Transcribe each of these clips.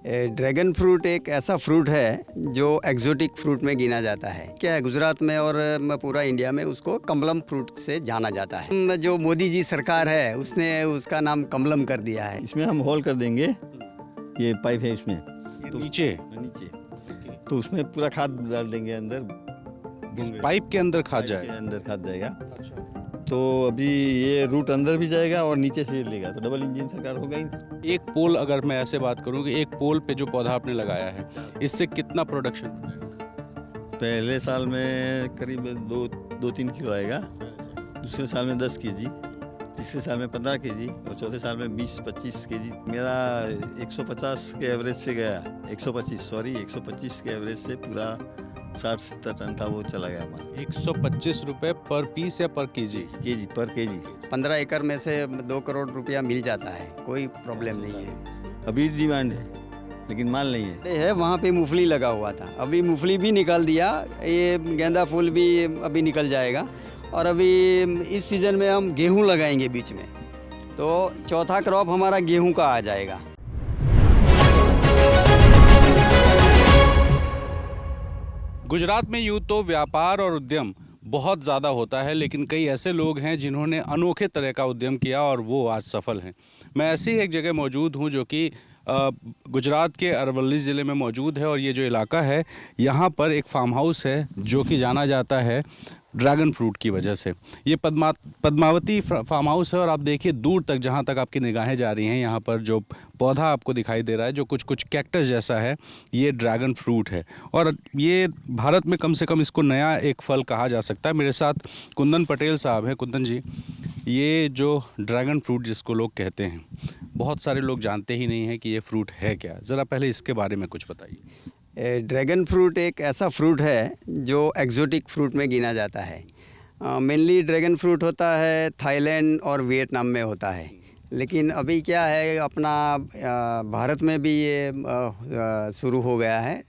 Dragon fruit एक ऐसा fruit है जो एक्जोटिक फ्रूट में गिना जाता है। क्या है, गुजरात में और पूरा इंडिया में उसको कमलम फ्रूट से जाना जाता है। जो मोदी जी सरकार है उसने उसका नाम कमलम कर दिया है। इसमें हम होल कर देंगे, ये पाइप है इसमें तो नीचे तो उसमें पूरा खाद डाल देंगे अंदर, इस पाइप के अंदर खाद के जाएगा। अंदर खाद जाएगा। तो अभी ये रूट अंदर भी जाएगा और नीचे से लेगा, तो डबल इंजन सरकार होगा ही। एक पोल, अगर मैं ऐसे बात करूं कि एक पोल पे जो पौधा आपने लगाया है, इससे कितना प्रोडक्शन? पहले साल में करीब 2-3 किलो आएगा, दूसरे साल में 10 केजी, तीसरे साल में 15 केजी और चौथे साल में 20-25 केजी। मेरा 150 के एवरेज से गया, 125 के एवरेज से पूरा 60-70 टन था, वो चला गया हमारा। 125 रुपए पर पीस या पर केजी? पर केजी। 15 एकड़ में से 2 करोड़ रुपया मिल जाता है, कोई प्रॉब्लम नहीं है। अभी डिमांड है लेकिन माल नहीं है। वहाँ पे मूंगफली लगा हुआ था, अभी मूंगफली भी निकाल दिया, ये गेंदा फूल भी अभी निकल जाएगा। और अभी इस सीज़न में हम गेहूँ लगाएंगे बीच में, तो चौथा क्रॉप हमारा गेहूँ का आ जाएगा। गुजरात में यूँ तो व्यापार और उद्यम बहुत ज़्यादा होता है, लेकिन कई ऐसे लोग हैं जिन्होंने अनोखे तरह का उद्यम किया और वो आज सफल हैं। मैं ऐसी एक जगह मौजूद हूँ जो कि गुजरात के अरवली ज़िले में मौजूद है, और ये जो इलाका है यहाँ पर एक फार्म हाउस है जो कि जाना जाता है ड्रैगन फ्रूट की वजह से। ये पद्मावती फार्म हाउस है, और आप देखिए दूर तक, जहाँ तक आपकी निगाहें जा रही हैं, यहाँ पर जो पौधा आपको दिखाई दे रहा है जो कुछ कैक्टस जैसा है, ये ड्रैगन फ्रूट है। और ये भारत में कम से कम इसको नया एक फल कहा जा सकता है। मेरे साथ कुंदन पटेल साहब हैं। कुंदन जी, ये जो ड्रैगन फ्रूट जिसको लोग कहते हैं, बहुत सारे लोग जानते ही नहीं हैं कि ये फ्रूट है क्या। ज़रा पहले इसके बारे में कुछ बताइए। ड्रैगन फ्रूट एक ऐसा फ्रूट है जो एक्जोटिक फ्रूट में गिना जाता है। मेनली ड्रैगन फ्रूट होता है थाईलैंड और वियतनाम में होता है, लेकिन अभी क्या है, अपना भारत में भी ये शुरू हो गया है।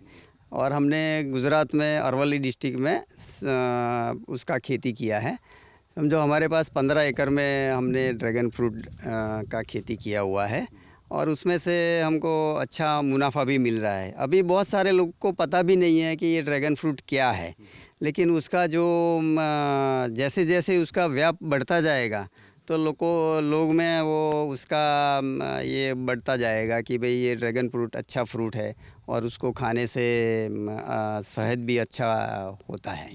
और हमने गुजरात में अरवली डिस्ट्रिक्ट में उसका खेती किया है। समझो हमारे पास 15 एकड़ में हमने ड्रैगन फ्रूट का खेती किया हुआ है, और उसमें से हमको अच्छा मुनाफा भी मिल रहा है। अभी बहुत सारे लोग को पता भी नहीं है कि ये ड्रैगन फ्रूट क्या है, लेकिन उसका जो जैसे जैसे उसका व्याप बढ़ता जाएगा तो लोग में वो उसका ये बढ़ता जाएगा कि भाई ये ड्रैगन फ्रूट अच्छा फ्रूट है, और उसको खाने से सेहत भी अच्छा होता है।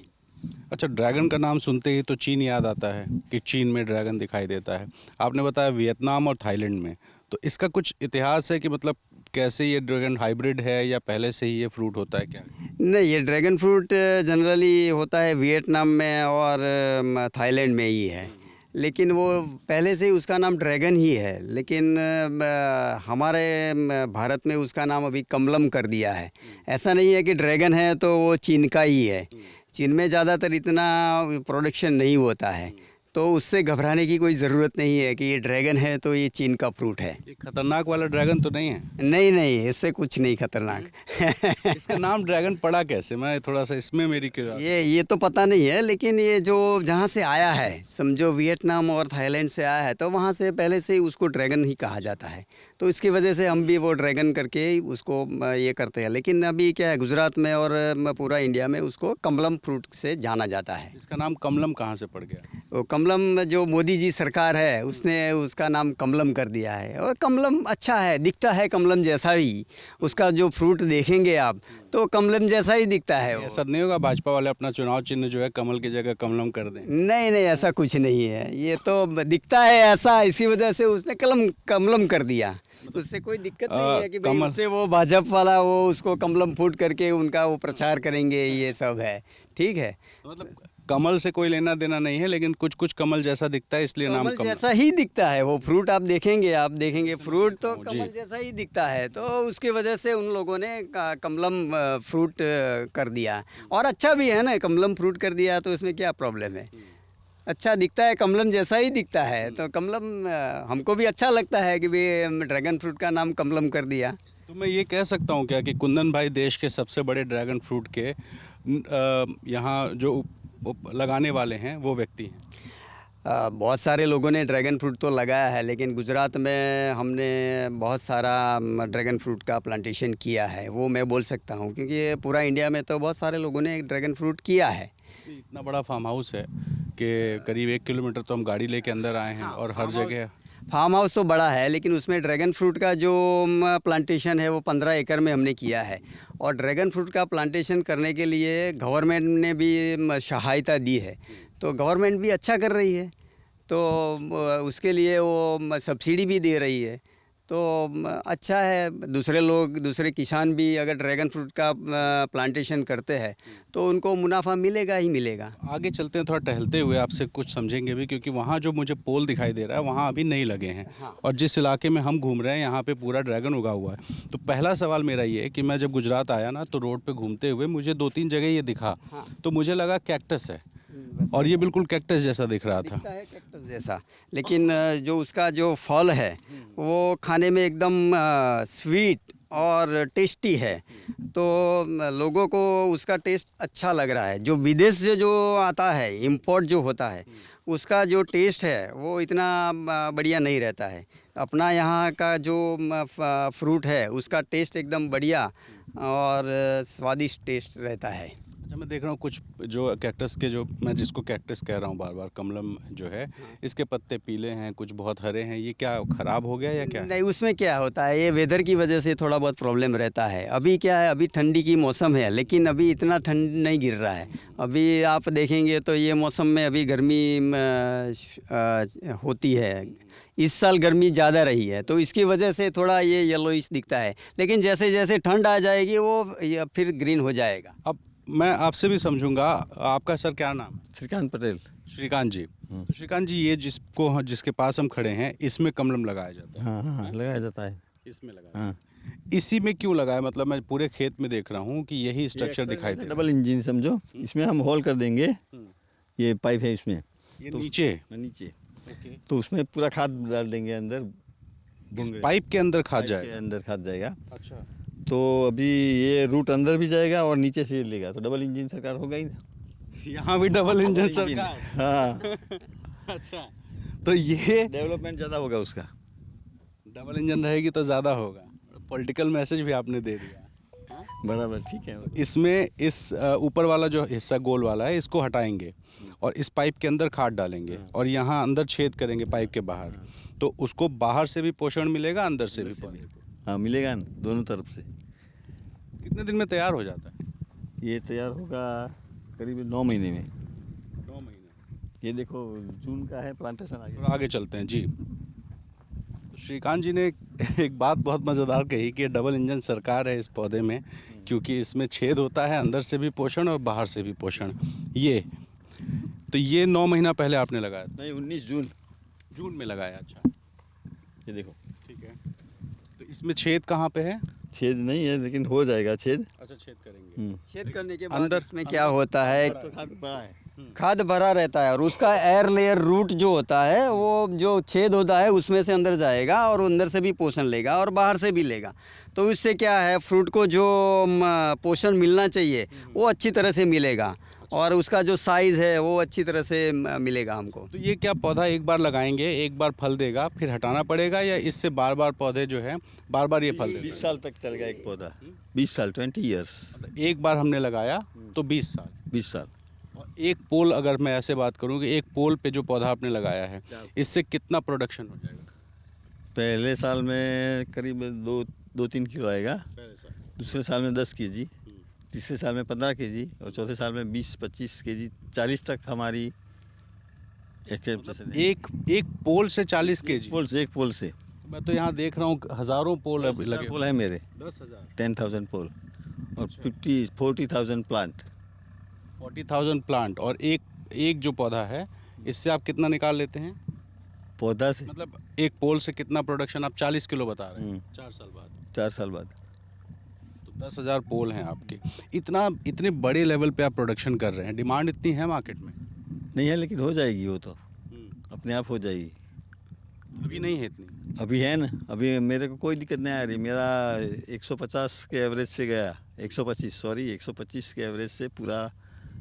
अच्छा, ड्रैगन का नाम सुनते ही तो चीन याद आता है कि चीन में ड्रैगन दिखाई देता है। आपने बताया वियतनाम और थाईलैंड में, तो इसका कुछ इतिहास है कि मतलब कैसे ये ड्रैगन हाइब्रिड है या पहले से ही ये फ्रूट होता है क्या? नहीं, ये ड्रैगन फ्रूट जनरली होता है वियतनाम में और थाईलैंड में ही है, लेकिन वो पहले से ही उसका नाम ड्रैगन ही है। लेकिन हमारे भारत में उसका नाम अभी कमलम कर दिया है। ऐसा नहीं है कि ड्रैगन है तो वो चीन का ही है। चीन में ज़्यादातर इतना प्रोडक्शन नहीं होता है, तो उससे घबराने की कोई ज़रूरत नहीं है कि ये ड्रैगन है तो ये चीन का फ्रूट है। ये खतरनाक वाला ड्रैगन तो नहीं है? नहीं, इससे कुछ नहीं खतरनाक। इसका नाम ड्रैगन पड़ा कैसे? मैं थोड़ा सा इसमें मेरी ये तो पता नहीं है, लेकिन ये जो जहाँ से आया है, समझो वियतनाम और थाईलैंड से आया है, तो वहाँ से पहले से ही उसको ड्रैगन ही कहा जाता है। तो इसकी वजह से हम भी वो ड्रैगन करके उसको ये करते हैं। लेकिन अभी क्या है, गुजरात में और पूरा इंडिया में उसको कमलम फ्रूट से जाना जाता है। इसका नाम कमलम कहाँ से पड़ गया? वो कमलम, जो मोदी जी सरकार है उसने उसका नाम कमलम कर दिया है। और कमलम अच्छा है, दिखता है कमलम जैसा ही। उसका जो फ्रूट देखेंगे आप तो कमलम जैसा ही दिखता है। ऐसा नहीं होगा भाजपा वाले अपना चुनाव चिन्ह जो है कमल की जगह कमलम कर दें? नहीं, ऐसा कुछ नहीं है। ये तो दिखता है ऐसा, इसी वजह से उसने कमलम कर दिया। उससे कोई दिक्कत नहीं है कि भाई उससे वो भाजपा वाला वो उसको कमलम फूट करके उनका वो प्रचार करेंगे, ये सब है। ठीक है, मतलब कमल से कोई लेना देना नहीं है, लेकिन कुछ कमल जैसा दिखता है इसलिए नाम कमल जैसा ही दिखता है। वो फ्रूट आप देखेंगे फ्रूट तो कमल जैसा ही दिखता है, तो उसकी वजह से उन लोगों ने कमलम फ्रूट कर दिया। और अच्छा भी है ना, कमलम फ्रूट कर दिया तो इसमें क्या प्रॉब्लम है? अच्छा दिखता है, कमलम जैसा ही दिखता है, तो कमलम हमको भी अच्छा लगता है कि भाई ड्रैगन फ्रूट का नाम कमलम कर दिया। तो मैं ये कह सकता हूँ क्या कि कुंदन भाई देश के सबसे बड़े ड्रैगन फ्रूट के यहाँ जो लगाने वाले हैं वो व्यक्ति हैं? बहुत सारे लोगों ने ड्रैगन फ्रूट तो लगाया है, लेकिन गुजरात में हमने बहुत सारा ड्रैगन फ्रूट का प्लांटेशन किया है, वो मैं बोल सकता हूँ, क्योंकि पूरा इंडिया में तो बहुत सारे लोगों ने ड्रैगन फ्रूट किया है। इतना बड़ा फार्म हाउस है कि करीब 1 किलोमीटर तो हम गाड़ी लेके अंदर आए हैं और हर जगह फार्म हाउस तो बड़ा है, लेकिन उसमें ड्रैगन फ्रूट का जो प्लांटेशन है वो 15 एकड़ में हमने किया है। और ड्रैगन फ्रूट का प्लांटेशन करने के लिए गवर्नमेंट ने भी सहायता दी है, तो गवर्नमेंट भी अच्छा कर रही है, तो उसके लिए वो सब्सिडी भी दे रही है, तो अच्छा है। दूसरे किसान भी अगर ड्रैगन फ्रूट का प्लांटेशन करते हैं तो उनको मुनाफा मिलेगा ही मिलेगा। आगे चलते हैं, थोड़ा टहलते हुए आपसे कुछ समझेंगे भी, क्योंकि वहाँ जो मुझे पोल दिखाई दे रहा है वहाँ अभी नहीं लगे हैं। और जिस इलाके में हम घूम रहे हैं यहाँ पे पूरा ड्रैगन उगा हुआ है। तो पहला सवाल मेरा ये है कि मैं जब गुजरात आया ना तो रोड पे घूमते हुए मुझे 2-3 जगह ये दिखा, तो मुझे लगा कैक्टस है, और ये बिल्कुल कैक्टस जैसा दिख रहा था। दिखता है कैक्टस जैसा, लेकिन जो उसका जो फल है वो खाने में एकदम स्वीट और टेस्टी है, तो लोगों को उसका टेस्ट अच्छा लग रहा है। जो विदेश से जो आता है, इंपोर्ट जो होता है, उसका जो टेस्ट है वो इतना बढ़िया नहीं रहता है। अपना यहाँ का जो फ्रूट है उसका टेस्ट एकदम बढ़िया और स्वादिष्ट टेस्ट रहता है। अच्छा, मैं देख रहा हूँ कुछ जो कैक्टस के, जो मैं जिसको कैक्टस कह रहा हूँ बार बार, कमलम जो है, इसके पत्ते पीले हैं, कुछ बहुत हरे हैं। ये क्या ख़राब हो गया या क्या? नहीं, उसमें क्या होता है, ये वेदर की वजह से थोड़ा बहुत प्रॉब्लम रहता है। अभी क्या है, अभी ठंडी की मौसम है, लेकिन अभी इतना ठंड नहीं गिर रहा है। अभी आप देखेंगे तो ये मौसम में अभी गर्मी होती है। इस साल गर्मी ज़्यादा रही है, तो इसकी वजह से थोड़ा ये येलोइश दिखता है, लेकिन जैसे जैसे ठंड आ जाएगी वो फिर ग्रीन हो जाएगा। अब मैं आपसे भी समझूंगा, आपका सर क्या नाम है? श्रीकांत पटेल। श्रीकांत जी। तो श्रीकांत जी, ये जिसके पास हम खड़े हैं, इसमें कमलम लगाया जाता है? हाँ हाँ, लगाया जाता है। इसमें लगाया। हाँ, इसी में क्यों लगाया? मतलब मैं पूरे खेत में देख रहा हूँ कि यही स्ट्रक्चर दिखाई दे रहा डबल इंजन समझो, इसमें हम होल कर देंगे। ये पाइप है इसमें, है। ये नीचे नीचे, तो उसमें पूरा खाद डाल देंगे अंदर। इस पाइप के अंदर खाद पाइप के जाएगा? अंदर खाद जाएगा। अच्छा। तो अभी ये रूट अंदर भी जाएगा और नीचे से लेगा, तो डबल इंजन सरकार होगा ही ना। यहाँ भी डबल इंजन सरकार? हाँ, अच्छा, तो ये डेवलपमेंट ज़्यादा होगा उसका। डबल इंजन रहेगी तो ज़्यादा होगा। पॉलिटिकल मैसेज भी आपने दे दिया। बराबर, ठीक है। इसमें इस ऊपर वाला जो हिस्सा गोल वाला है, इसको हटाएंगे और इस पाइप के अंदर खाद डालेंगे और यहाँ अंदर छेद करेंगे पाइप के बाहर, तो उसको बाहर से भी पोषण मिलेगा, अंदर से भी पानी। हाँ, मिलेगा ना, दोनों तरफ से। कितने दिन में तैयार हो जाता है? ये तैयार होगा करीब 9 महीने में। 9 महीने। ये देखो, जून का है प्लांटेशन आगे। और आगे चलते हैं जी। तो श्रीकांत जी ने एक बात बहुत मज़ेदार कही कि डबल इंजन सरकार है इस पौधे में, क्योंकि इसमें छेद होता है, अंदर से भी पोषण और बाहर से भी पोषण। ये 9 महीना पहले आपने लगाया था? नहीं, 19 जून। जून में लगाया। अच्छा, ये देखो, ठीक है। तो इसमें छेद कहाँ पे है? छेद नहीं है, लेकिन हो जाएगा छेद। अच्छा, छेद करेंगे। छेद करने के बाद अंदर इसमें क्या होता है, तो खाद बड़ा है। खाद भरा रहता है और उसका एयर लेयर रूट जो होता है वो जो छेद होता है उसमें से अंदर जाएगा और अंदर से भी पोषण लेगा और बाहर से भी लेगा। तो इससे क्या है, फ्रूट को जो पोषण मिलना चाहिए वो अच्छी तरह से मिलेगा और उसका जो साइज़ है वो अच्छी तरह से मिलेगा हमको। तो ये क्या पौधा एक बार लगाएंगे, एक बार फल देगा, फिर हटाना पड़ेगा, या इससे बार बार पौधे जो है बार बार ये फल देगा? 20 साल तक चलेगा एक पौधा। 20 साल, 20 ईयर्स। एक बार हमने लगाया तो 20 साल। 20 साल। और एक पोल, अगर मैं ऐसे बात करूं कि एक पोल पे जो पौधा आपने लगाया है, इससे कितना प्रोडक्शन हो जाएगा? पहले साल में करीब 2-3 किलो आएगा, पहले साल। दूसरे साल में 10 केजी, तीसरे साल में 15 केजी और चौथे साल में 20-25 केजी, 40 तक हमारी एक पोल से 40 केजी? एक पोल से। मैं तो यहाँ देख रहा हूँ हज़ारों पोल लगे। पोल है मेरे, 10,000 10,000 पोल और 40,000 प्लांट। 40,000 प्लांट। और एक जो पौधा है, इससे आप कितना निकाल लेते हैं पौधा से? मतलब एक पोल से कितना प्रोडक्शन? आप 40 किलो बता रहे हैं 4 साल बाद। 4 साल बाद। तो 10,000 पोल हैं आपके। इतने बड़े लेवल पे आप प्रोडक्शन कर रहे हैं, डिमांड इतनी है मार्केट में? नहीं है, लेकिन हो जाएगी वो तो, अपने आप हो जाएगी। अभी नहीं है इतनी? अभी है ना, अभी मेरे को कोई दिक्कत नहीं आ रही। मेरा 150 के एवरेज से गया, 125 के एवरेज से पूरा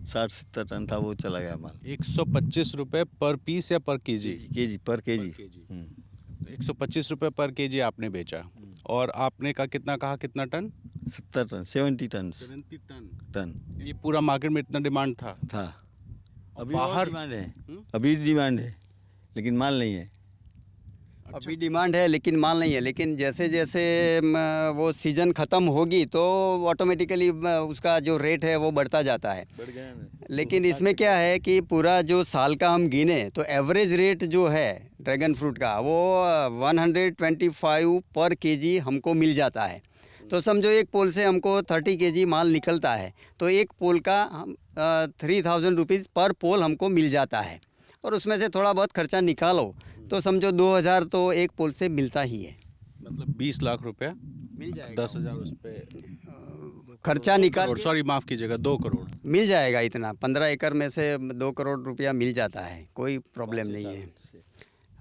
60-70 टन था, वो चला गया माल। 125 रुपये पर पीस या पर केजी? केजी पर केजी। केजी। 125 रुपये पर केजी आपने बेचा, और आपने का कितना कहा, कितना ton? 70 ton, 70 ton 70 ton. Ton ये पूरा मार्केट में इतना डिमांड था? अभी बाहर- और डिमांड है, अभी डिमांड है, लेकिन माल नहीं है। अभी डिमांड है लेकिन माल नहीं है, लेकिन जैसे जैसे वो सीज़न ख़त्म होगी तो ऑटोमेटिकली उसका जो रेट है वो बढ़ता जाता है। बढ़ गया ना। लेकिन इसमें क्या है कि पूरा जो साल का हम गिने तो एवरेज रेट जो है ड्रैगन फ्रूट का वो 125 पर केजी हमको मिल जाता है। तो समझो एक पोल से हमको 30 केजी माल निकलता है, तो एक पोल का 3000 रुपीज़ पर पोल हमको मिल जाता है, और उसमें से थोड़ा बहुत खर्चा निकालो तो समझो 2000 तो एक पोल से मिलता ही है। मतलब 20 लाख रुपया मिल जाएगा, 10,000 उस पे खर्चा निकाल सॉरी माफ़ कीजिएगा 2 करोड़। मिल जाएगा इतना। 15 एकड़ में से 2 करोड़ रुपया मिल जाता है, कोई प्रॉब्लम नहीं है।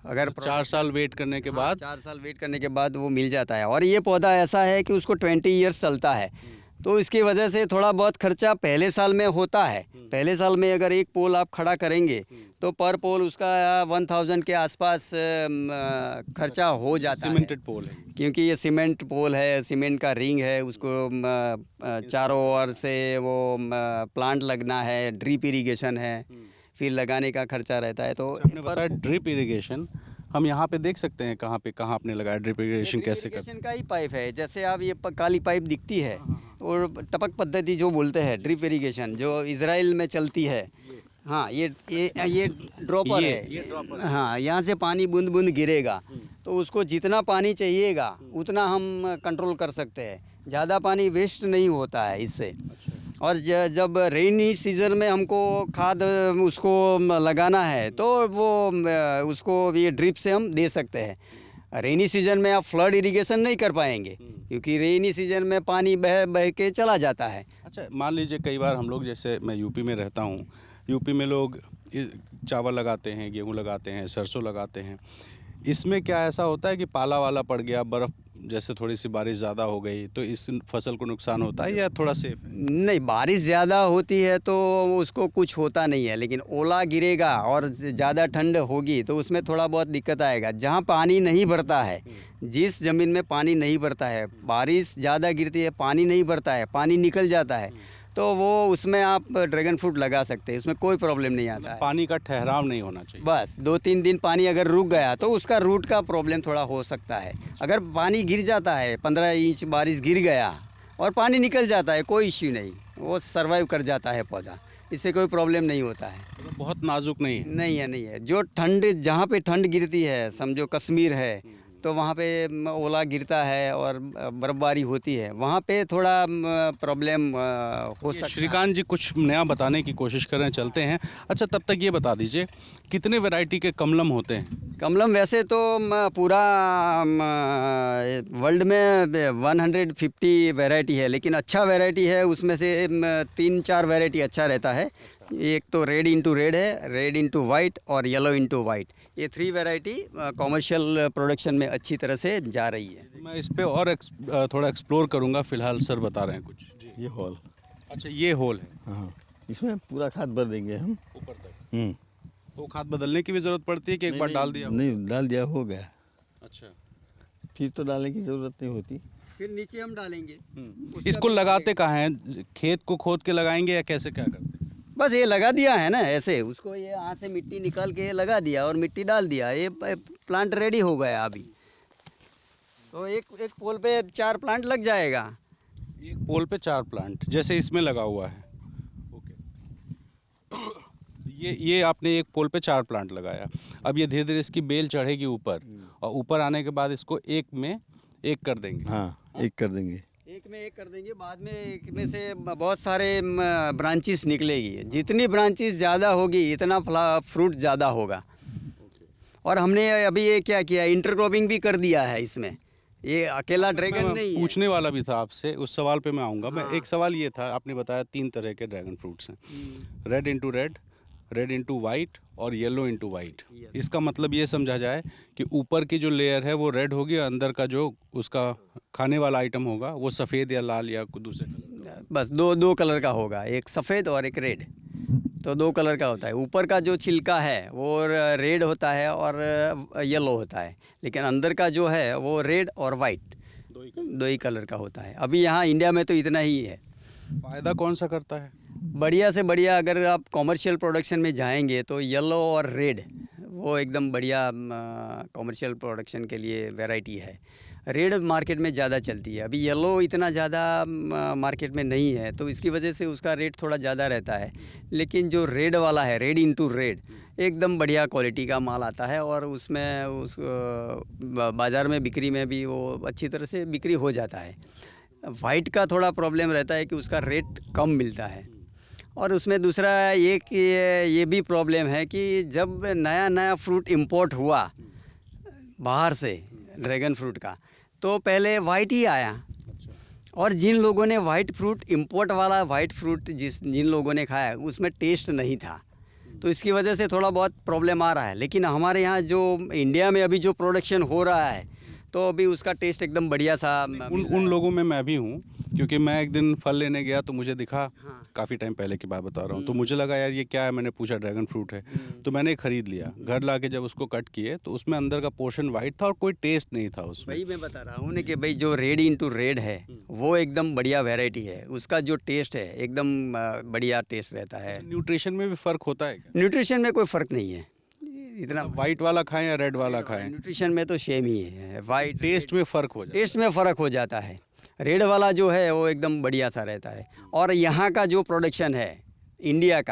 अगर 4 साल वेट करने के बाद 4 साल वेट करने के बाद वो मिल जाता है। और ये पौधा ऐसा है कि उसको 20 ईयर्स चलता है, तो इसकी वजह से थोड़ा बहुत खर्चा पहले साल में होता है। पहले साल में अगर एक पोल आप खड़ा करेंगे तो पर पोल उसका 1000 के आसपास खर्चा हो जाता है, सीमेंटेड पोल है। क्योंकि ये सीमेंट पोल है, सीमेंट का रिंग है, उसको चारों ओर से वो प्लांट लगना है, ड्रिप इरिगेशन है, फिर लगाने का खर्चा रहता है। तो आपने बताया ड्रिप इरिगेशन, हम यहाँ पे देख सकते हैं कहाँ आपने लगाया ड्रिप इरिगेशन, कैसे करते इरिगेशन का ही पाइप है। जैसे आप ये काली पाइप दिखती है और टपक पद्धति जो बोलते हैं ड्रिप इरिगेशन, जो इजराइल में चलती है। हाँ, ये ड्रॉपर है। हाँ, यहाँ से पानी बूंद बूंद गिरेगा तो उसको जितना पानी चाहिएगा उतना हम कंट्रोल कर सकते हैं, ज़्यादा पानी वेस्ट नहीं होता है इससे। और जब रेनी सीज़न में हमको खाद उसको लगाना है तो वो उसको ये ड्रिप से हम दे सकते हैं। रेनी सीज़न में आप फ्लड इरिगेशन नहीं कर पाएंगे, क्योंकि रेनी सीज़न में पानी बह बह के चला जाता है। अच्छा, मान लीजिए कई बार हम लोग, जैसे मैं यूपी में रहता हूँ, यूपी में लोग चावल लगाते हैं, गेहूँ लगाते हैं, सरसों लगाते हैं। इसमें क्या ऐसा होता है कि पाला वाला पड़ गया, बर्फ़ जैसे थोड़ी सी बारिश ज़्यादा हो गई तो इस फसल को नुकसान होता है या थोड़ा सेफ है? नहीं, बारिश ज़्यादा होती है तो उसको कुछ होता नहीं है, लेकिन ओला गिरेगा और ज़्यादा ठंड होगी तो उसमें थोड़ा बहुत दिक्कत आएगा। जहाँ पानी नहीं भरता है, जिस ज़मीन में पानी नहीं भरता है, बारिश ज़्यादा गिरती है, पानी नहीं भरता है, पानी निकल जाता है, तो वो उसमें आप ड्रैगन फ्रूट लगा सकते हैं, उसमें कोई प्रॉब्लम नहीं आता है। पानी का ठहराव नहीं होना चाहिए। बस 2-3 दिन पानी अगर रुक गया तो उसका रूट का प्रॉब्लम थोड़ा हो सकता है। अगर पानी गिर जाता है, 15 इंच बारिश गिर गया और पानी निकल जाता है, कोई इश्यू नहीं, वो सर्वाइव कर जाता है पौधा, इससे कोई प्रॉब्लम नहीं होता है। तो बहुत नाजुक नहीं है। नहीं है। जो ठंड, जहाँ पे ठंड गिरती है, समझो कश्मीर है, तो वहाँ पे ओला गिरता है और बर्फबारी होती है, वहाँ पे थोड़ा प्रॉब्लम हो सकता है। श्रीकांत जी कुछ नया बताने की कोशिश कर रहे हैं, चलते हैं। अच्छा, तब तक ये बता दीजिए कितने वैरायटी के कमलम होते हैं? कमलम वैसे तो पूरा वर्ल्ड में 150 वैरायटी है, लेकिन अच्छा वैरायटी है उसमें से 3-4 वैरायटी अच्छा रहता है। एक तो रेड इंटू रेड है, रेड इंटू वाइट और येलो इंटू वाइट। ये 3 वैरायटी कॉमर्शियल प्रोडक्शन में अच्छी तरह से जा रही है। मैं इस पे और थोड़ा एक्सप्लोर करूँगा, फिलहाल सर बता रहे हैं कुछ। ये हॉल, अच्छा, ये होल है। हाँ, इसमें पूरा खाद भर देंगे हम। ऊपर तक तो खाद बदलने की भी ज़रूरत पड़ती है कि एक बार डाल दिया? नहीं, डाल दिया हो गया, अच्छा, फिर तो डालने की ज़रूरत नहीं होती। फिर नीचे हम डालेंगे। इसको लगाते कहाँ हैं? खेत को खोद के लगाएंगे या कैसे, क्या करते हैं? बस ये लगा दिया है ना ऐसे, उसको ये यहाँ से मिट्टी निकाल के लगा दिया और मिट्टी डाल दिया, ये प्लांट रेडी हो गया अभी। तो एक पोल पे 4 प्लांट लग जाएगा। एक पोल पे 4 प्लांट जैसे इसमें लगा हुआ है। ओके, ये आपने एक पोल पे 4 प्लांट लगाया। अब ये धीरे धीरे इसकी बेल चढ़ेगी ऊपर, और ऊपर आने के बाद इसको एक में एक कर देंगे। हाँ, एक कर देंगे। एक में एक कर देंगे, बाद में एक में से बहुत सारे ब्रांचेस निकलेगी। जितनी ब्रांचेस ज़्यादा होगी इतना फ्रूट ज़्यादा होगा। और हमने अभी ये क्या किया, इंटरक्रॉपिंग भी कर दिया है इसमें। ये अकेला ड्रैगन नहीं है। पूछने वाला भी था आपसे, उस सवाल पे मैं आऊँगा। मैं एक सवाल ये था, आपने बताया 3 तरह के ड्रैगन फ्रूट्स हैं, red into red, red into white और येलो इंटू वाइट। इसका मतलब ये समझा जाए कि ऊपर की जो लेयर है वो रेड होगी, और अंदर का जो उसका खाने वाला आइटम होगा वो सफ़ेद या लाल या कुछ दूसरे कलर। बस दो कलर का होगा, एक सफ़ेद और एक रेड। तो 2 कलर का होता है। ऊपर का जो छिलका है वो रेड होता है और येलो होता है, लेकिन अंदर का जो है वो रेड और वाइट 2 ही कलर का होता है। अभी यहाँ इंडिया में तो इतना ही है। फ़ायदा कौन सा करता है? बढ़िया से बढ़िया अगर आप कॉमर्शियल प्रोडक्शन में जाएंगे तो येलो और रेड वो एकदम बढ़िया कॉमर्शियल प्रोडक्शन के लिए वैरायटी है। रेड मार्केट में ज़्यादा चलती है, अभी येलो इतना ज़्यादा मार्केट में नहीं है, तो इसकी वजह से उसका रेट थोड़ा ज़्यादा रहता है। लेकिन जो रेड वाला है, रेड इंटू रेड, एकदम बढ़िया क्वालिटी का माल आता है और उसमें बाज़ार में बिक्री में भी वो अच्छी तरह से बिक्री हो जाता है। वाइट का थोड़ा प्रॉब्लम रहता है कि उसका रेट कम मिलता है, और उसमें दूसरा एक ये भी प्रॉब्लम है कि जब नया नया फ्रूट इंपोर्ट हुआ बाहर से ड्रैगन फ्रूट का, तो पहले वाइट ही आया, और जिन लोगों ने वाइट फ्रूट इंपोर्ट वाला वाइट फ्रूट जिन लोगों ने खाया उसमें टेस्ट नहीं था, तो इसकी वजह से थोड़ा बहुत प्रॉब्लम आ रहा है। लेकिन हमारे यहाँ जो इंडिया में अभी जो प्रोडक्शन हो रहा है तो अभी उसका टेस्ट एकदम बढ़िया सा उन लोगों में मैं भी हूँ, क्योंकि मैं एक दिन फल लेने गया तो मुझे दिखा, काफ़ी टाइम पहले की बात बता रहा हूँ, तो मुझे लगा यार ये क्या है, मैंने पूछा ड्रैगन फ्रूट है, तो मैंने ख़रीद लिया। घर लाके जब उसको कट किए तो उसमें अंदर का पोर्शन वाइट था और कोई टेस्ट नहीं था उसमें। वही मैं बता रहा हूँ ना कि भाई जो रेड इंटू रेड है वो एकदम बढ़िया वैरायटी है, उसका जो टेस्ट है एकदम बढ़िया टेस्ट रहता है। न्यूट्रिशन में भी फ़र्क होता है क्या? न्यूट्रिशन में कोई फ़र्क नहीं है इतना। वाइट वाला खाएं या रेड वाला खाएं, न्यूट्रिशन में तो सेम ही है। वाइट टेस्ट में फ़र्क हो जाता टेस्ट में फ़र्क हो जाता है। रेड वाला जो है वो एकदम बढ़िया सा रहता है। और यहाँ का जो प्रोडक्शन है इंडिया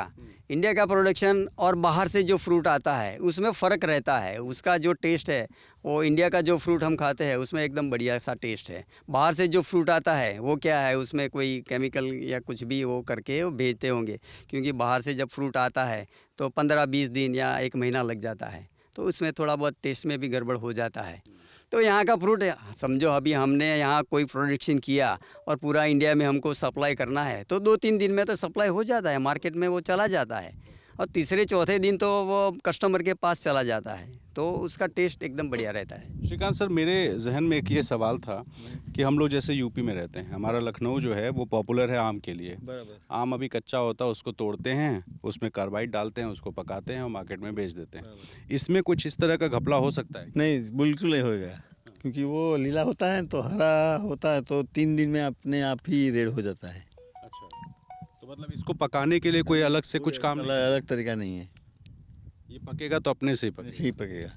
का प्रोडक्शन और बाहर से जो फ्रूट आता है उसमें फ़र्क रहता है। उसका जो टेस्ट है वो इंडिया का जो फ्रूट हम खाते हैं उसमें एकदम बढ़िया सा टेस्ट है। बाहर से जो फ्रूट आता है वो क्या है, उसमें कोई केमिकल या कुछ भी वो करके वो भेजते होंगे, क्योंकि बाहर से जब फ्रूट आता है तो 15-20 दिन या 1 महीना लग जाता है, तो उसमें थोड़ा बहुत टेस्ट में भी गड़बड़ हो जाता है। तो यहाँ का फ्रूट समझो अभी हमने यहाँ कोई प्रोडक्शन किया और पूरा इंडिया में हमको सप्लाई करना है तो 2-3 दिन में तो सप्लाई हो जाता है, मार्केट में वो चला जाता है, और तीसरे चौथे दिन तो वो कस्टमर के पास चला जाता है, तो उसका टेस्ट एकदम बढ़िया रहता है। श्रीकांत सर, मेरे जहन में एक ये सवाल था कि हम लोग जैसे यूपी में रहते हैं, हमारा लखनऊ जो है वो पॉपुलर है आम के लिए। आम अभी कच्चा होता है, उसको तोड़ते हैं, उसमें कार्बाइड डालते हैं, उसको पकाते हैं और मार्केट में बेच देते हैं। इसमें कुछ इस तरह का घपला हो सकता है? नहीं, बिल्कुल नहीं होएगा, क्योंकि वो लीला होता है तो हरा होता है, तो 3 दिन में अपने आप ही रेड हो जाता है। अच्छा, तो मतलब इसको पकाने के लिए कोई अलग से कुछ काम नहीं? अलग तरीका नहीं है, ये पकेगा तो अपने से ही ऐसे पकेगा। ही पकेगा।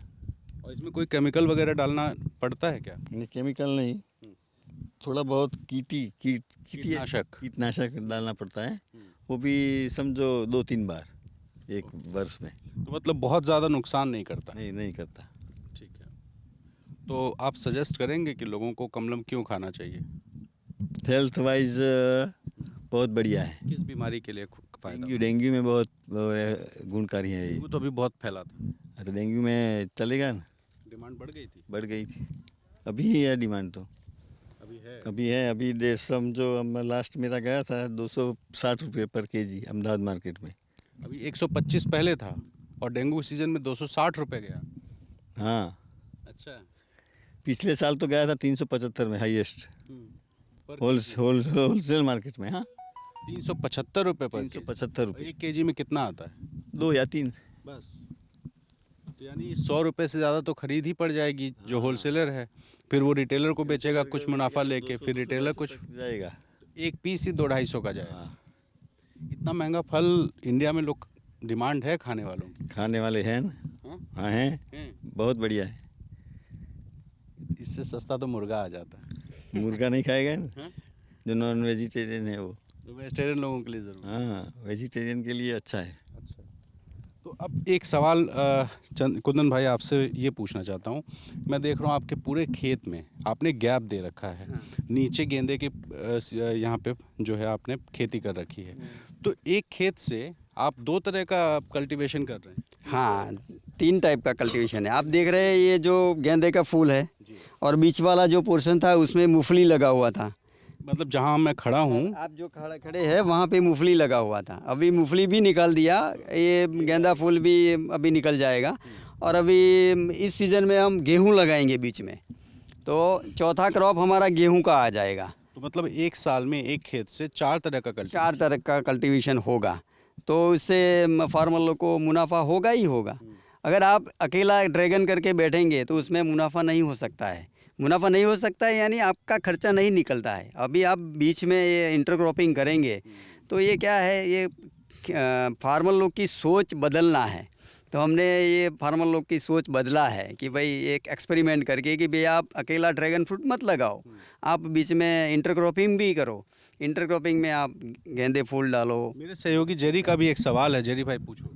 और इसमें कोई केमिकल वगैरह डालना पड़ता है क्या? नहीं, केमिकल नहीं, थोड़ा बहुत कीटनाशक डालना पड़ता है, वो भी समझो 2-3 बार एक वर्ष में। तो मतलब बहुत ज़्यादा नुकसान नहीं करता? नहीं करता। ठीक है, तो आप सजेस्ट करेंगे कि लोगों को कमलम क्यों खाना चाहिए? हेल्थ वाइज बहुत बढ़िया है। किस बीमारी के लिए फायदा? डेंगू में बहुत गुणकारी है ये। डेंगू तो अभी बहुत फैला था, तो डेंगू में चलेगा ना, डिमांड बढ़ गई थी। बढ़ गई थी, अभी ही है डिमांड तो। अभी है, अभी 150 समझो, लास्ट मेरा गया था 260 रुपये पर केजी अहमदाबाद मार्केट में। अभी 125 पहले था और डेंगू सीजन में 260 रुपये गया। हाँ, अच्छा। पिछले साल तो गया था 375 में हाईएस्ट होलसेल मार्केट में। हाँ, 375 रुपये पर 375 रुपये। 1 केजी में कितना आता है? 2 या 3 बस। तो यानी 100 रुपये से ज़्यादा तो खरीद ही पड़ जाएगी जो होलसेलर है, फिर वो रिटेलर को बेचेगा कुछ मुनाफा लेके, फिर रिटेलर कुछ जाएगा, एक पीस ही 200-250 का जाएगा। हाँ। इतना महंगा फल इंडिया में लोग डिमांड है खाने वालों की? खाने वाले हैं ना। हाँ? हाँ हैं, हैं। बहुत बढ़िया है। इससे सस्ता तो मुर्गा आ जाता है। मुर्गा नहीं खाएगा ना, हाँ? जो नॉन वेजिटेरियन है वो। तो वेजिटेरियन लोगों के लिए ज़रूर। हाँ, वेजिटेरियन के लिए अच्छा है। अच्छा, तो अब एक सवाल कुंदन भाई आपसे ये पूछना चाहता हूँ। मैं देख रहा हूँ आपके पूरे खेत में आपने गैप दे रखा है। नीचे गेंदे के यहाँ पे जो है आपने खेती कर रखी है, तो एक खेत से आप 2 तरह का कल्टीवेशन कर रहे हैं? हाँ, 3 टाइप का कल्टीवेशन है। आप देख रहे हैं ये जो गेंदे का फूल है, और बीच वाला जो पोर्शन था उसमें मूंगफली लगा हुआ था। मतलब जहाँ मैं खड़ा हूँ, आप जो खड़े हैं वहाँ पे मूंगफली लगा हुआ था, अभी मूंगफली भी निकाल दिया, ये गेंदा फूल भी अभी निकल जाएगा। और अभी इस सीज़न में हम गेहूँ लगाएंगे बीच में, तो चौथा क्रॉप हमारा गेहूँ का आ जाएगा। तो मतलब एक साल में एक खेत से 4 तरह का 4 तरह का कल्टीवेशन होगा। तो इससे फार्मर लोग को मुनाफा होगा ही होगा। अगर आप अकेला ड्रैगन करके बैठेंगे तो उसमें मुनाफा नहीं हो सकता है। मुनाफा नहीं हो सकता है यानी आपका खर्चा नहीं निकलता है। अभी आप बीच में ये इंटरक्रॉपिंग करेंगे तो ये क्या है, ये फार्मर लोग की सोच बदलना है। तो हमने ये फार्मर लोग की सोच बदला है कि भाई एक एक्सपेरिमेंट करके कि भाई आप अकेला ड्रैगन फ्रूट मत लगाओ, आप बीच में इंटरक्रॉपिंग भी करो। इंटरक्रॉपिंग में आप गेंदे फूल डालो। मेरे सहयोगी जेरी का भी एक सवाल है, जेरी भाई पूछो।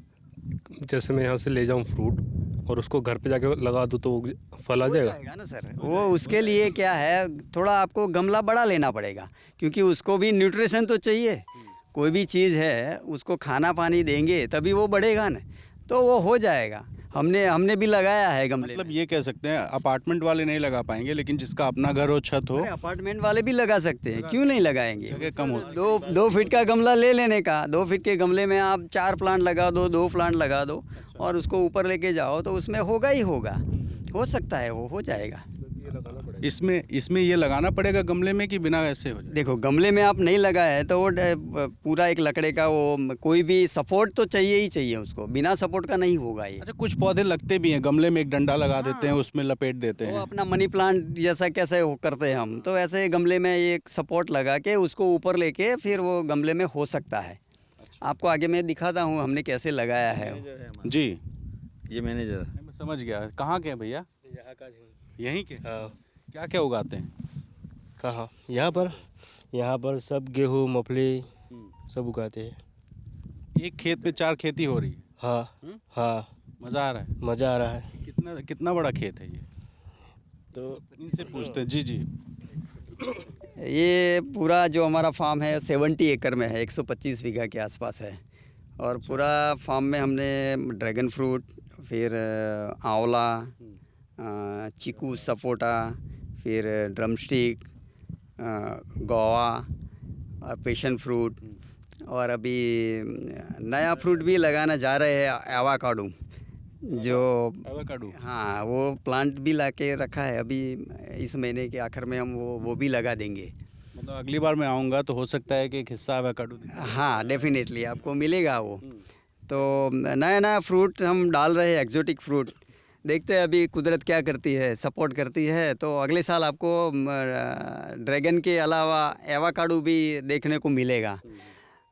जैसे मैं यहाँ से ले जाऊँ फ्रूट और उसको घर पे जाके लगा दूँ तो वो फल आ हो जाएगा? जाएगा ना सर। वो उसके लिए क्या है, थोड़ा आपको गमला बड़ा लेना पड़ेगा, क्योंकि उसको भी न्यूट्रिशन तो चाहिए। कोई भी चीज़ है उसको खाना पानी देंगे तभी वो बढ़ेगा ना, तो वो हो जाएगा। हमने भी लगाया है गमले मतलब में। ये कह सकते हैं अपार्टमेंट वाले नहीं लगा पाएंगे, लेकिन जिसका अपना घर हो, छत हो, अरे अपार्टमेंट वाले भी लगा सकते हैं, क्यों नहीं लगाएंगे। जगह कम होती है। दो फीट का गमला ले लेने का, 2 फीट के गमले में आप 4 प्लांट लगा दो, 2 प्लांट लगा दो और उसको ऊपर लेके जाओ तो उसमें होगा ही होगा। हो सकता है, वो हो जाएगा। इसमें ये लगाना पड़ेगा गमले में कि बिना ऐसे हो जाए? देखो गमले में आप नहीं लगाए तो वो पूरा एक लकड़े का वो कोई भी सपोर्ट तो चाहिए ही चाहिए उसको, बिना सपोर्ट का नहीं होगा ये। अच्छा, कुछ पौधे लगते भी हैं गमले में, एक डंडा लगा देते हैं, उसमें लपेट देते वो हैं। अपना मनी प्लांट जैसा कैसे करते हैं हम, तो ऐसे गमले में एक सपोर्ट लगा के उसको ऊपर लेके फिर वो गमले में हो सकता है। आपको आगे मैं दिखाता हूँ हमने कैसे लगाया है। जी, ये मैनेजर मैं समझ गया। कहाँ के हैं भैया? यहाँ का यहीं के? हाँ। क्या क्या उगाते हैं? कहाँ? यहाँ पर सब गेहूँ मूंगफली सब उगाते हैं। एक खेत में 4 खेती हो रही है। हाँ हाँ, मज़ा आ रहा है? मज़ा आ रहा है। कितना बड़ा खेत है ये? तो इनसे पूछते हैं। जी जी। ये पूरा जो हमारा फार्म है 70 एकड़ में है, 125 बीघा के आसपास है। और पूरा फार्म में हमने ड्रैगन फ्रूट, फिर आंवला, चीकू, सपोटा, फिर ड्रमस्टिक, गोवा और पैशन फ्रूट, और अभी नया फ्रूट भी लगाना जा रहे हैं, एवोकाडो, जो एवोकाडो। हाँ वो प्लांट भी लाके रखा है। अभी इस महीने के आखिर में हम वो भी लगा देंगे। मतलब अगली बार मैं आऊँगा तो हो सकता है कि एक हिस्सा एवोकाडो दिखे। हाँ डेफिनेटली आपको मिलेगा वो। तो नया नया फ्रूट हम डाल रहे हैं, एक्जोटिक फ्रूट। देखते हैं अभी कुदरत क्या करती है, सपोर्ट करती है तो अगले साल आपको ड्रैगन के अलावा एवोकाडो भी देखने को मिलेगा।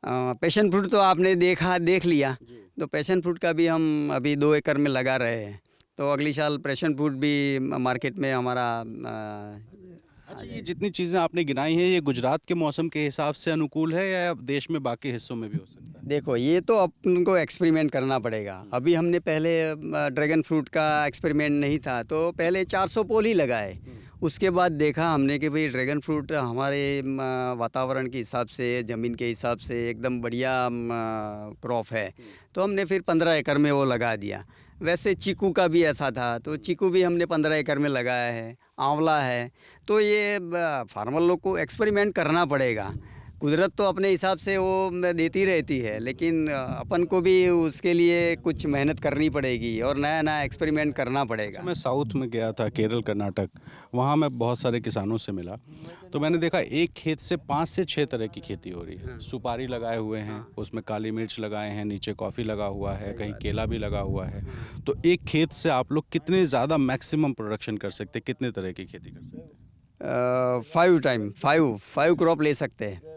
पैशन फ्रूट तो आपने देख लिया, तो पैशन फ्रूट का भी हम अभी 2 एकड़ में लगा रहे हैं। तो अगली साल पैशन फ्रूट भी मार्केट में हमारा अच्छा, ये जितनी चीज़ें आपने गिनाई हैं ये गुजरात के मौसम के हिसाब से अनुकूल है या देश में बाकी हिस्सों में भी हो सकता है? देखो ये तो अपन को एक्सपेरिमेंट करना पड़ेगा। अभी हमने पहले ड्रैगन फ्रूट का एक्सपेरिमेंट नहीं था, तो पहले 400 पोल ही लगाए। उसके बाद देखा हमने कि भाई ड्रैगन फ्रूट हमारे वातावरण के हिसाब से, ज़मीन के हिसाब से एकदम बढ़िया क्रॉप है, तो हमने फिर 15 एकड़ में वो लगा दिया। वैसे चीकू का भी ऐसा था, तो चीकू भी हमने 15 एकड़ में लगाया है। आंवला है, तो ये फार्मर लोग को एक्सपेरिमेंट करना पड़ेगा। कुदरत तो अपने हिसाब से वो देती रहती है, लेकिन अपन को भी उसके लिए कुछ मेहनत करनी पड़ेगी और नया नया एक्सपेरिमेंट करना पड़ेगा। मैं साउथ में गया था, केरल, कर्नाटक, वहाँ मैं बहुत सारे किसानों से मिला तो मैंने देखा एक खेत से 5 से 6 तरह की खेती हो रही है। सुपारी लगाए हुए हैं, उसमें काली मिर्च लगाए हैं, नीचे कॉफ़ी लगा हुआ है, कहीं केला भी लगा हुआ है। तो एक खेत से आप लोग कितने ज़्यादा मैक्सिमम प्रोडक्शन कर सकते हैं, कितने तरह की खेती कर सकते हैं? 5 क्रॉप ले सकते हैं।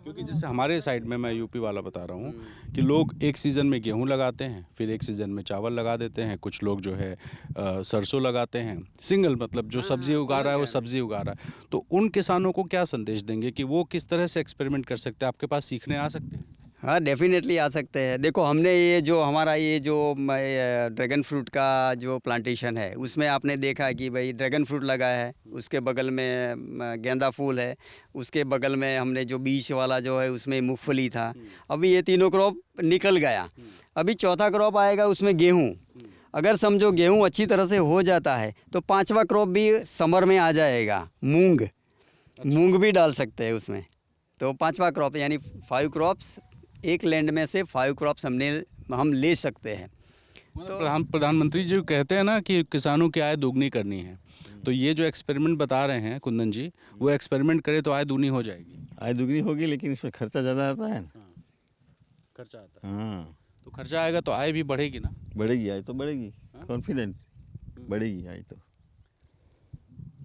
क्योंकि जैसे हमारे साइड में, मैं यूपी वाला बता रहा हूँ, कि लोग एक सीज़न में गेहूं लगाते हैं, फिर एक सीज़न में चावल लगा देते हैं, कुछ लोग जो है सरसों लगाते हैं, सिंगल, मतलब जो सब्ज़ी उगा रहा है वो सब्ज़ी उगा रहा है। तो उन किसानों को क्या संदेश देंगे कि वो किस तरह से एक्सपेरिमेंट कर सकते हैं? आपके पास सीखने आ सकते हैं? हाँ डेफिनेटली आ सकते हैं। देखो हमने ये जो हमारा ये जो ड्रैगन फ्रूट का जो प्लांटेशन है, उसमें आपने देखा कि भाई ड्रैगन फ्रूट लगा है, उसके बगल में गेंदा फूल है, उसके बगल में हमने जो बीच वाला जो है उसमें मूंगफली था। अभी ये तीनों क्रॉप निकल गया, अभी चौथा क्रॉप आएगा उसमें गेहूँ। अगर समझो गेहूँ अच्छी तरह से हो जाता है तो 5वां क्रॉप भी समर में आ जाएगा। मूंग भी डाल सकते हैं उसमें। तो 5वां क्रॉप यानी 5 क्रॉप्स, एक लैंड में से 5 क्रॉप्स हम ले सकते हैं। तो प्रधानमंत्री जी कहते हैं ना कि किसानों की आय दोगुनी करनी है, तो ये जो एक्सपेरिमेंट बता रहे हैं कुंदन जी, वो एक्सपेरिमेंट करे तो आय दूनी हो जाएगी? आय दुगनी होगी, लेकिन इसमें खर्चा ज़्यादा आता है। खर्चा आता है। हाँ, तो खर्चा आएगा तो आय भी बढ़ेगी ना। बढ़ेगी आय तो बढ़ेगी, कॉन्फिडेंट बढ़ेगी आय तो।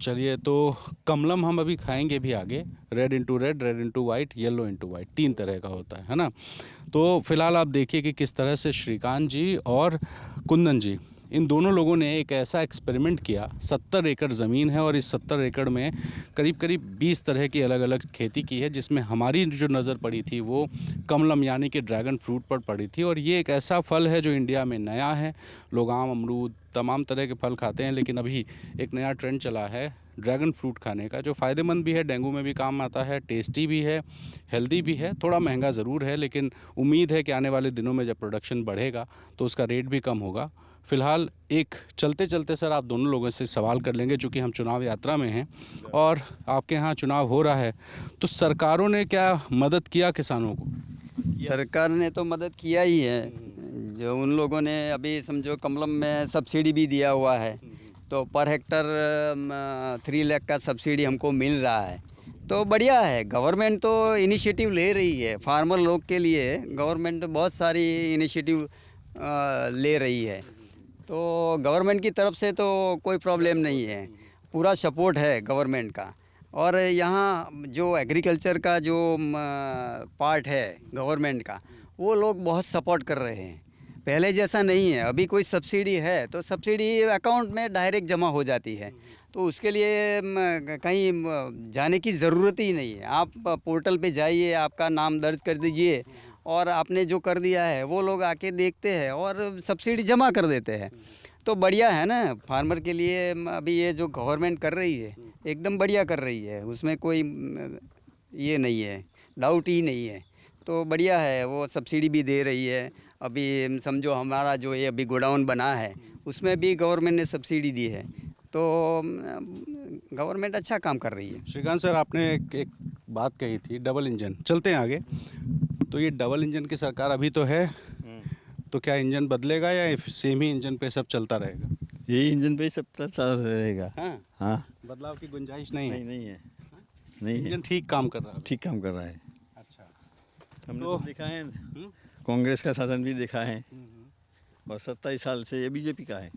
चलिए, तो कमलम हम अभी खाएंगे भी आगे। Red into red, red into white, yellow into white, 3 तरह का होता है ना। तो फिलहाल आप देखिए कि किस तरह से श्रीकांत जी और कुंदन जी, इन दोनों लोगों ने एक ऐसा एक्सपेरिमेंट किया। 70 एकड़ ज़मीन है और इस 70 एकड़ में करीब करीब 20 तरह की अलग अलग खेती की है, जिसमें हमारी जो नज़र पड़ी थी वो कमलम यानी कि ड्रैगन फ्रूट पर पड़ी थी। और ये एक ऐसा फल है जो इंडिया में नया है। लोग आम, अमरूद, तमाम तरह के फल खाते हैं, लेकिन अभी एक नया ट्रेंड चला है ड्रैगन फ्रूट खाने का, जो फ़ायदेमंद भी है, डेंगू में भी काम आता है, टेस्टी भी है, हेल्दी भी है। थोड़ा महंगा ज़रूर है, लेकिन उम्मीद है कि आने वाले दिनों में जब प्रोडक्शन बढ़ेगा तो उसका रेट भी कम होगा। फ़िलहाल एक चलते चलते सर आप दोनों लोगों से सवाल कर लेंगे, चूँकि हम चुनाव यात्रा में हैं और आपके यहाँ चुनाव हो रहा है, तो सरकारों ने क्या मदद किया किसानों को? सरकार ने तो मदद किया ही है। जो उन लोगों ने अभी समझो कमलम में सब्सिडी भी दिया हुआ है, तो पर हेक्टर 3 लाख का सब्सिडी हमको मिल रहा है। तो बढ़िया है, गवर्नमेंट तो इनिशिएटिव ले रही है। फार्मर लोग के लिए गवर्नमेंट बहुत सारी इनिशिएटिव ले रही है। तो गवर्नमेंट की तरफ से तो कोई प्रॉब्लम नहीं है, पूरा सपोर्ट है गवर्नमेंट का। और यहाँ जो एग्रीकल्चर का जो पार्ट है गवर्नमेंट का, वो लोग बहुत सपोर्ट कर रहे हैं। पहले जैसा नहीं है, अभी कोई सब्सिडी है तो सब्सिडी अकाउंट में डायरेक्ट जमा हो जाती है, तो उसके लिए कहीं जाने की ज़रूरत ही नहीं है। आप पोर्टल पे जाइए, आपका नाम दर्ज कर दीजिए और आपने जो कर दिया है वो लोग आके देखते हैं और सब्सिडी जमा कर देते हैं। तो बढ़िया है ना फार्मर के लिए। अभी ये जो गवर्नमेंट कर रही है एकदम बढ़िया कर रही है, उसमें कोई ये नहीं है, डाउट ही नहीं है। तो बढ़िया है, वो सब्सिडी भी दे रही है। अभी समझो हमारा जो ये अभी गोडाउन बना है उसमें भी गवर्नमेंट ने सब्सिडी दी है। तो गवर्नमेंट अच्छा काम कर रही है। श्रीकांत सर, आपने एक बात कही थी, डबल इंजन। चलते हैं आगे। तो ये डबल इंजन की सरकार अभी तो है, तो क्या इंजन बदलेगा या सेम ही इंजन पे सब चलता रहेगा? यही इंजन पे ही सब चलता रहेगा। हाँ, हाँ, बदलाव की गुंजाइश नहीं है। नहीं है, नहीं है, इंजन ठीक काम कर रहा है। ठीक काम कर रहा है। अच्छा। हमने तो- तो देखा है, कांग्रेस का शासन भी देखा है और 27 साल से ये बीजेपी का है।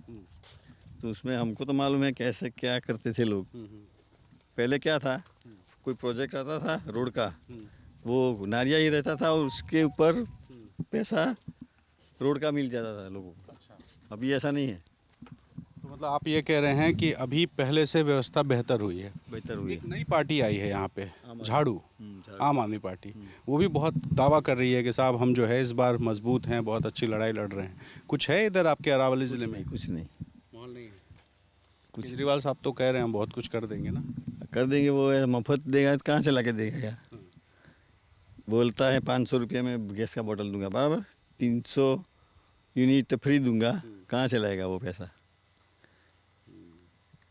तो उसमें हमको तो मालूम है कैसे क्या करते थे लोग। पहले क्या था, कोई प्रोजेक्ट आता था रोड का, वो नारिया ही रहता था और उसके ऊपर पैसा रोड का मिल जाता था लोगों को। अभी ऐसा नहीं है, तो मतलब आप ये कह रहे हैं कि अभी पहले से व्यवस्था बेहतर हुई है। बेहतर हुई एक है। नई पार्टी आई है यहाँ पे, झाड़ू, झाड़ू। आम आदमी पार्टी। वो भी बहुत दावा कर रही है कि साहब हम जो है इस बार मजबूत हैं, बहुत अच्छी लड़ाई लड़ रहे हैं। कुछ है इधर आपके अरावली ज़िले में? कुछ नहीं, माहौल नहीं है। केजरीवाल साहब तो कह रहे हैं हम बहुत कुछ कर देंगे ना। कर देंगे। वो मुफ्त देगा तो कहाँ से ला के देगा? बोलता है 500 रुपये में गैस का बोतल दूंगा, बराबर 300 यूनिट फ्री दूंगा, कहाँ से लाएगा वो पैसा?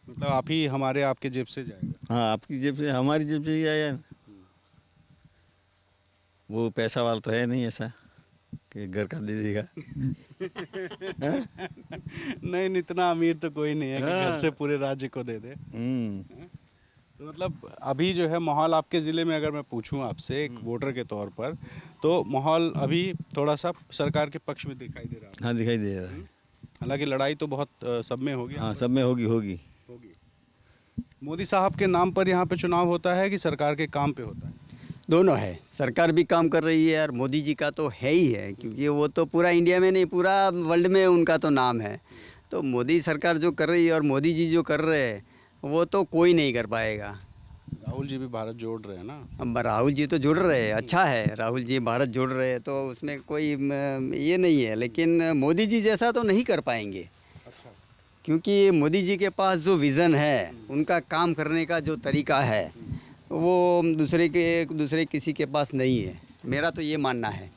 मतलब आप ही हमारे आपके जेब से जाएगा। हाँ, आपकी जेब से, हमारी जेब से ही आया। वो पैसा वाला तो है नहीं ऐसा कि घर का दे देगा। नहीं, इतना अमीर तो कोई नहीं है कि घर से पूरे राज्य को दे दे। तो मतलब अभी जो है माहौल आपके ज़िले में, अगर मैं पूछूं आपसे एक वोटर के तौर पर, तो माहौल अभी थोड़ा सा सरकार के पक्ष में दिखाई दे रहा है। हाँ, दिखाई दे रहा है। हालांकि लड़ाई तो बहुत सब में होगी। हाँ, सब में होगी। मोदी साहब के नाम पर यहाँ पे चुनाव होता है कि सरकार के काम पे होता है? दोनों है, सरकार भी काम कर रही है और मोदी जी का तो है ही है, क्योंकि वो तो पूरा इंडिया में नहीं, पूरा वर्ल्ड में उनका तो नाम है। तो मोदी सरकार जो कर रही है और मोदी जी जो कर रहे हैं वो तो कोई नहीं कर पाएगा। राहुल जी भी भारत जोड़ रहे हैं ना। अब राहुल जी तो जुड़ रहे हैं, अच्छा है, राहुल जी भारत जोड़ रहे हैं, तो उसमें कोई ये नहीं है। लेकिन मोदी जी जैसा तो नहीं कर पाएंगे, क्योंकि मोदी जी के पास जो विज़न है, उनका काम करने का जो तरीका है, वो दूसरे किसी के पास नहीं है। मेरा तो ये मानना है।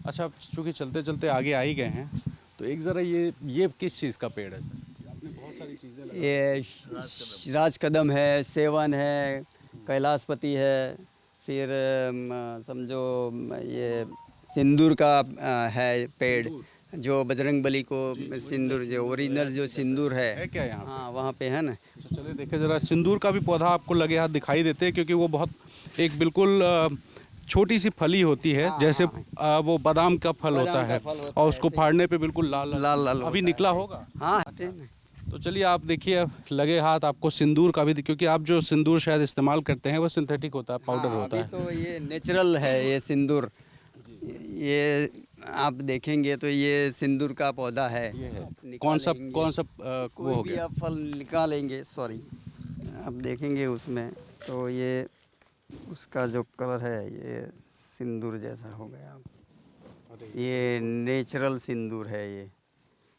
अच्छा, चूँकि चलते चलते आगे आ ही गए हैं, तो एक ज़रा ये किस चीज़ का पेड़ है सर? आपने बहुत सारी चीज़ें ये राजकदम है, सेवन है, कैलाशपति है, फिर समझो ये सिंदूर का है पेड़, जो बजरंगबली को सिंदूर, जो ओरिजिनल जो सिंदूर है क्या यहाँ? हाँ, वहाँ पे है ना। अच्छा, चलिए देखे ज़रा। सिंदूर का भी पौधा आपको लगे हाथ दिखाई देते हैं, क्योंकि वो बहुत एक बिल्कुल छोटी सी फली होती है, जैसे वो बादाम का फल होता है, फल होता और उसको फाड़ने पे बिल्कुल लाल लाल लाल अभी होता निकला होगा। हाँ तो चलिए आप देखिए, लगे हाथ आपको सिंदूर का भी, क्योंकि आप जो सिंदूर शायद इस्तेमाल करते हैं वो सिंथेटिक होता है, पाउडर होता अभी है। तो ये नेचुरल है ये सिंदूर। ये आप देखेंगे तो ये सिंदूर का पौधा है। कौन सा वो कोई हो भी गया? आप फल निकालेंगे, सॉरी, आप देखेंगे उसमें तो ये उसका जो कलर है ये सिंदूर जैसा हो गया। ये नेचुरल सिंदूर है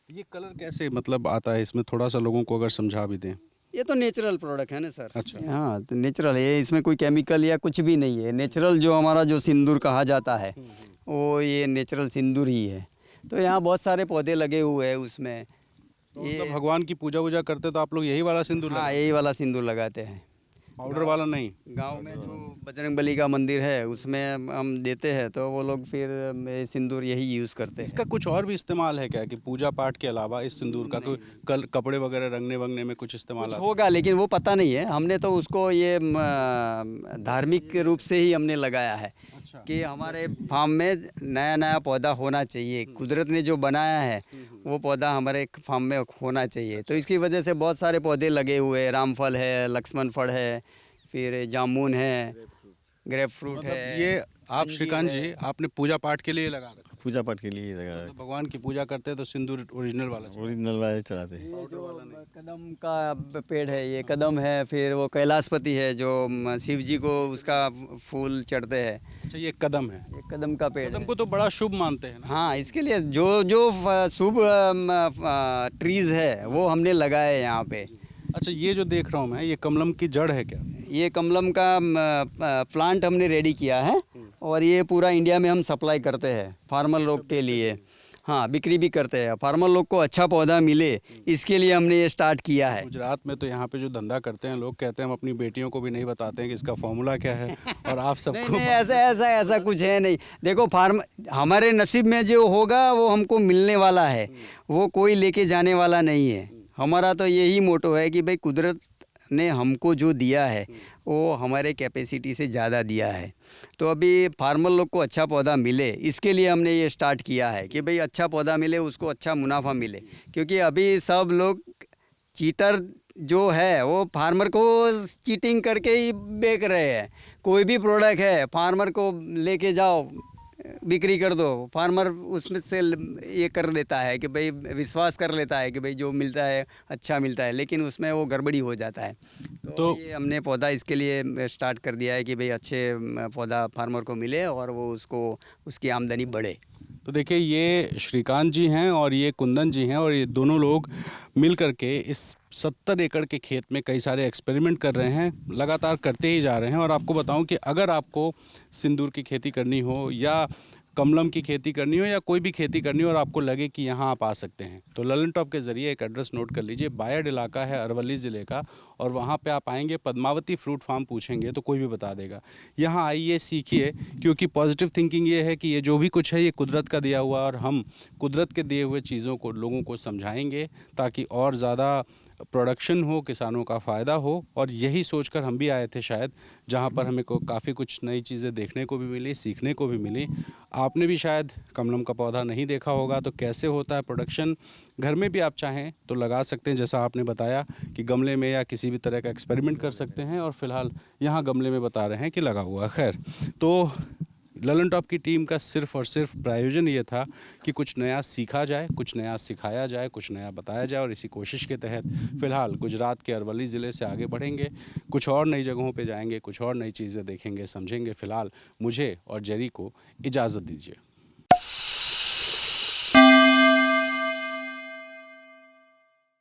ये कलर कैसे मतलब आता है इसमें, थोड़ा सा लोगों को अगर समझा भी दें। ये तो नेचुरल प्रोडक्ट है ना सर। अच्छा। हाँ, तो नेचुरल है, इसमें कोई केमिकल या कुछ भी नहीं है। नेचुरल जो हमारा जो सिंदूर कहा जाता है वो ये नेचुरल सिंदूर ही है। तो यहाँ बहुत सारे पौधे लगे हुए हैं उसमें। तो मतलब भगवान की पूजा वूजा करते तो आप लोग यही वाला सिंदूर हाँ, यही वाला सिंदूर लगाते हैं। पाउडर वाला नहीं? गांव में जो बजरंगबली का मंदिर है उसमें हम देते हैं तो वो लोग फिर ये सिंदूर यही यूज़ करते हैं। इसका कुछ और भी इस्तेमाल है क्या, कि पूजा पाठ के अलावा इस सिंदूर का कोई कपड़े वगैरह रंगने वंगने में कुछ इस्तेमाल कुछ होगा लेकिन वो पता नहीं है। हमने तो उसको ये धार्मिक रूप से ही हमने लगाया है कि हमारे फार्म में नया नया पौधा होना चाहिए। कुदरत ने जो बनाया है वो पौधा हमारे फार्म में होना चाहिए। तो इसकी वजह से बहुत सारे पौधे लगे हुए हैं। रामफल है, लक्ष्मण फल है, फिर जामुन है, ग्रेप फ्रूट है। ये आप श्रीकांत जी आपने पूजा पाठ के लिए लगा रखा? पूजा पाठ के लिए लगा तो भगवान की पूजा करते हैं तो सिंदूर ओरिजिनल वाला चाहिए। ओरिजिनल वाले चढ़ाते हैं। ये जो कदम का पेड़ है, ये कदम है। फिर वो कैलाशपति है जो शिव जी को उसका फूल चढ़ते हैं। अच्छा, ये कदम है। ये कदम का पेड़ कदम है। को तो बड़ा शुभ मानते हैं ना? हाँ, इसके लिए जो जो शुभ ट्रीज है वो हमने लगाए हैं यहाँ पे। अच्छा, ये जो देख रहा हूँ मैं, ये कमलम की जड़ है क्या? ये कमलम का प्लांट हमने रेडी किया है और ये पूरा इंडिया में हम सप्लाई करते हैं फार्मर लोग के लिए। हाँ, बिक्री भी करते हैं। फार्मर लोग को अच्छा पौधा मिले इसके लिए हमने ये स्टार्ट किया है। गुजरात में तो यहाँ पे जो धंधा करते हैं लोग, कहते हैं हम अपनी बेटियों को भी नहीं बताते हैं कि इसका फॉर्मूला क्या है, और आप नहीं सबको नहीं, ऐसा कुछ है नहीं। देखो, हमारे नसीब में जो होगा वो हमको मिलने वाला है, वो कोई लेके जाने वाला नहीं है। हमारा तो यही मोटो है कि भाई कुदरत ने हमको जो दिया है वो हमारे कैपेसिटी से ज़्यादा दिया है। तो अभी फार्मर लोग को अच्छा पौधा मिले इसके लिए हमने ये स्टार्ट किया है कि भाई अच्छा पौधा मिले, उसको अच्छा मुनाफा मिले। क्योंकि अभी सब लोग चीटर जो है वो फार्मर को चीटिंग करके ही बेच रहे हैं। कोई भी प्रोडक्ट है, फार्मर को लेके जाओ, बिक्री कर दो, फार्मर उसमें से ये कर लेता है कि भाई विश्वास कर लेता है कि भाई जो मिलता है अच्छा मिलता है, लेकिन उसमें वो गड़बड़ी हो जाता है। तो ये हमने पौधा इसके लिए स्टार्ट कर दिया है कि भाई अच्छे पौधा फार्मर को मिले और वो उसकी आमदनी बढ़े। तो देखिए, ये श्रीकांत जी हैं और ये कुंदन जी हैं, और ये दोनों लोग मिल करके इस 70 एकड़ के खेत में कई सारे एक्सपेरिमेंट कर रहे हैं, लगातार करते ही जा रहे हैं। और आपको बताऊं कि अगर आपको सिंदूर की खेती करनी हो या कमलम की खेती करनी हो या कोई भी खेती करनी हो और आपको लगे कि यहाँ आप आ सकते हैं, तो ललन टॉप के ज़रिए एक एड्रेस नोट कर लीजिए। बायड इलाका है अरवली ज़िले का, और वहाँ पे आप आएंगे, पद्मावती फ्रूट फार्म पूछेंगे तो कोई भी बता देगा। यहाँ आइए, सीखिए, क्योंकि पॉजिटिव थिंकिंग ये है कि ये जो भी कुछ है ये कुदरत का दिया हुआ, और हम कुदरत के दिए हुए चीज़ों को लोगों को समझाएंगे ताकि और ज़्यादा प्रोडक्शन हो, किसानों का फ़ायदा हो। और यही सोचकर हम भी आए थे शायद, जहाँ पर हमें को काफ़ी कुछ नई चीज़ें देखने को भी मिली, सीखने को भी मिली। आपने भी शायद कमलम का पौधा नहीं देखा होगा, तो कैसे होता है प्रोडक्शन, घर में भी आप चाहें तो लगा सकते हैं, जैसा आपने बताया कि गमले में या किसी भी तरह का एक्सपेरिमेंट कर सकते हैं। और फिलहाल यहाँ गमले में बता रहे हैं कि लगा हुआ। खैर, तो ललन टॉप की टीम का सिर्फ और सिर्फ प्रायोजन ये था कि कुछ नया सीखा जाए, कुछ नया सिखाया जाए, कुछ नया बताया जाए। और इसी कोशिश के तहत फ़िलहाल गुजरात के अरवली ज़िले से आगे बढ़ेंगे, कुछ और नई जगहों पे जाएंगे, कुछ और नई चीज़ें देखेंगे, समझेंगे। फ़िलहाल मुझे और जेरी को इजाज़त दीजिए।